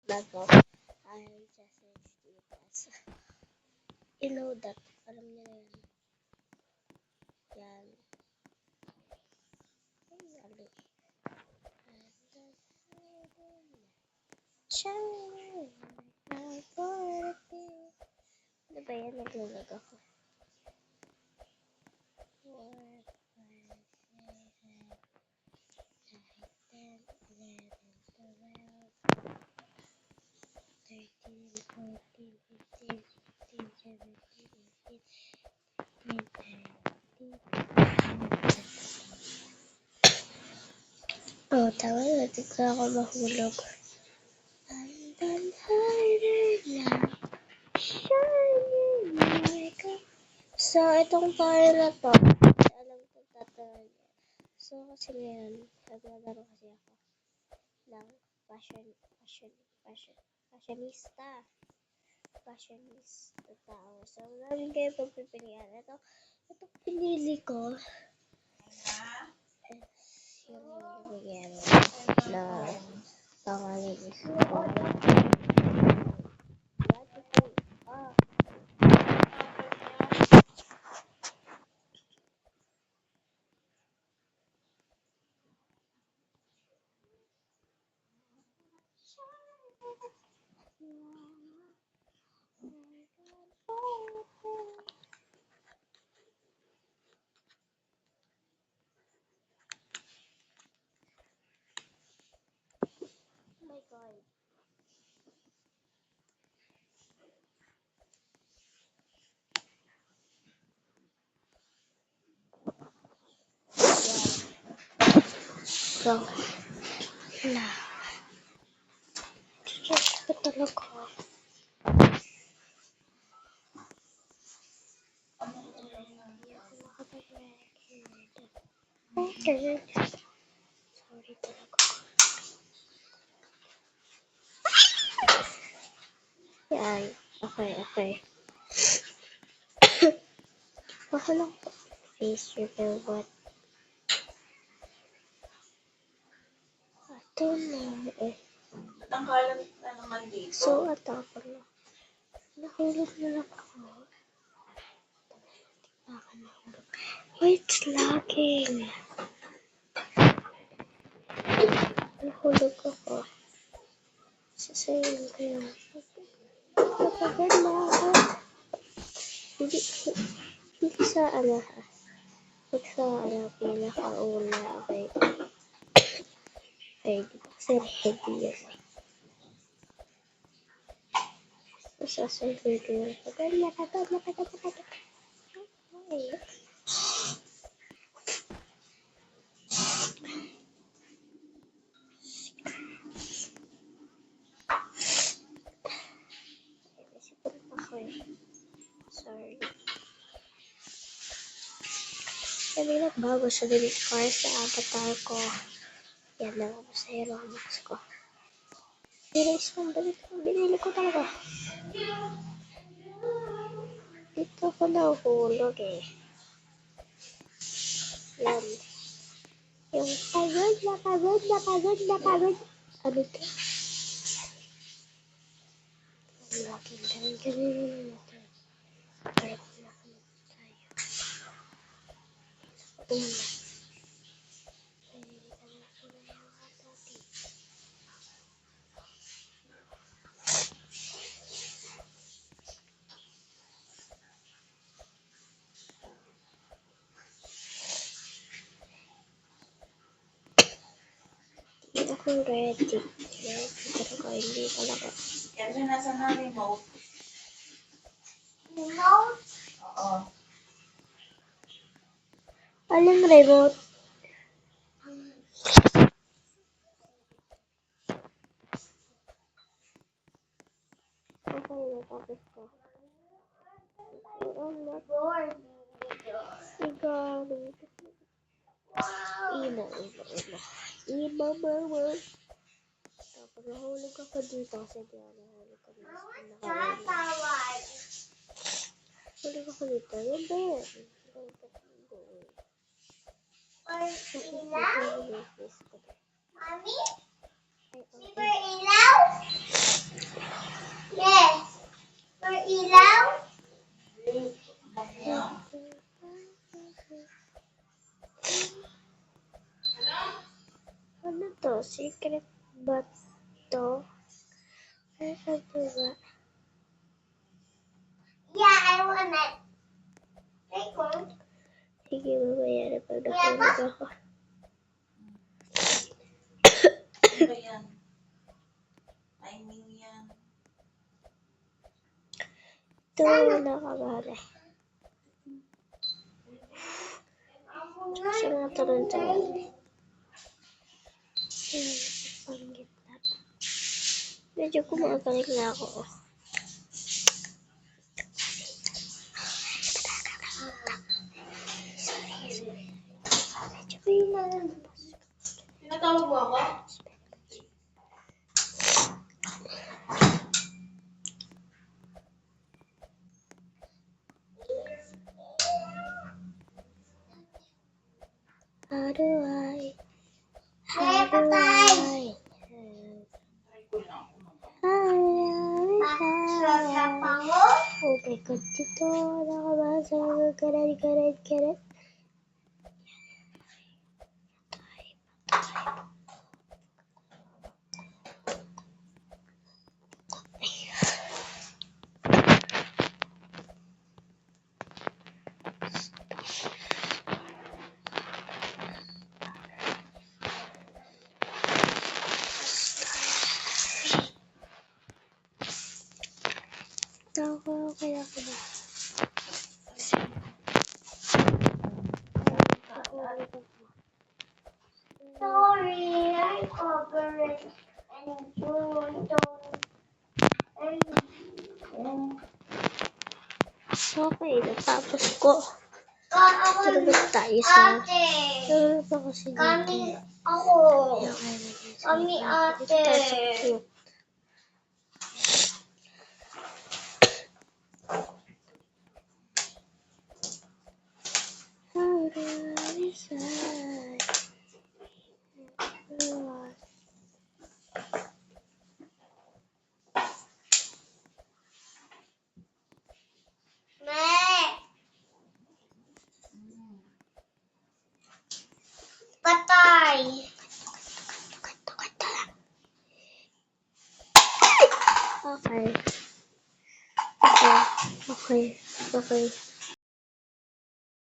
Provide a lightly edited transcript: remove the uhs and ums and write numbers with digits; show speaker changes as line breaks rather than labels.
bago. I just Steven. You know that. Alam niyo na yan. Yan. Ay, ali. Ano ba yan? Naglalag ako. 4, 5, 6, 7, 8, 9, 10, 11, 12, 13, 14, 15, 16, 17, 18, 19. Oh, tama na. Di ko ako mahulog. Andan harder now, shining like a... So, itong part na to, alam ko tatawa niya. So, kasi ngayon, naglalaro kasi ako ng fashionista tao. So, maraming kayo pagpipilian. Ito pinili ko is yung bigyan na pangalan is oh my god. So, na. Just ko talaga. Sorry talaga. Yan. Okay. Baka lang face reveal what ito na eh.
Tanggalan na naman dito.
So, ito pala. Nahulog na lang ako. Wait, it's lagging. Nahulog ako. Sasayin ko yun. Napagod na ako. Hindi sa ano ha. Pag sa ano, pinakauna. Okay. Okay, di ba kasi heavy yun. Sasayin ko yun. Pagod na. Okay. Sorry. Sabi nagbago sa delete card sa avatar ko. Yan lang ako sa Roblox ko. Erase mo, binili ko talaga. Dito ko nahulog eh. Yan. Yung pagod. Ano ito? Ang laking ganun natin. Para kumakamit tayo. Una. Hindi ako ready. Hindi talaga.
Kaya nasa na remote? Remote? Oo.
Aling remote? Okay, natapos ko. Ima. Tapos nahulog ako dito kasi di ako nahulog ako dito. Nahulog ako dito. Yan ba yan?
Mami? Super ilaw?
Secret ba to? Ano ba?
Yeah, I want it. Take one.
Sige, mamaya na pag nahulog ako.
Ano ba yan? Timing yan.
Ito, nakabahala. Sa mga talon-talon. Ang gitna. Medyo kumakalig na ako. Medyo kayo na lang.
Tinatawag mo ako?
How do I?
Hey, Patay!
Try ko lang.
Pango?
Oh my God, dito nakabasa ng karat. Okay na.
Sorry, I covered it. And you don't.
Okay, natapos ko.
Ako
Talaga tayo sa...
ate.
Ano pa kasi
Kami
dito?
ako.
Kaya kaya naging
Kami ate.
cute. How do I decide?
Patay.
Okay.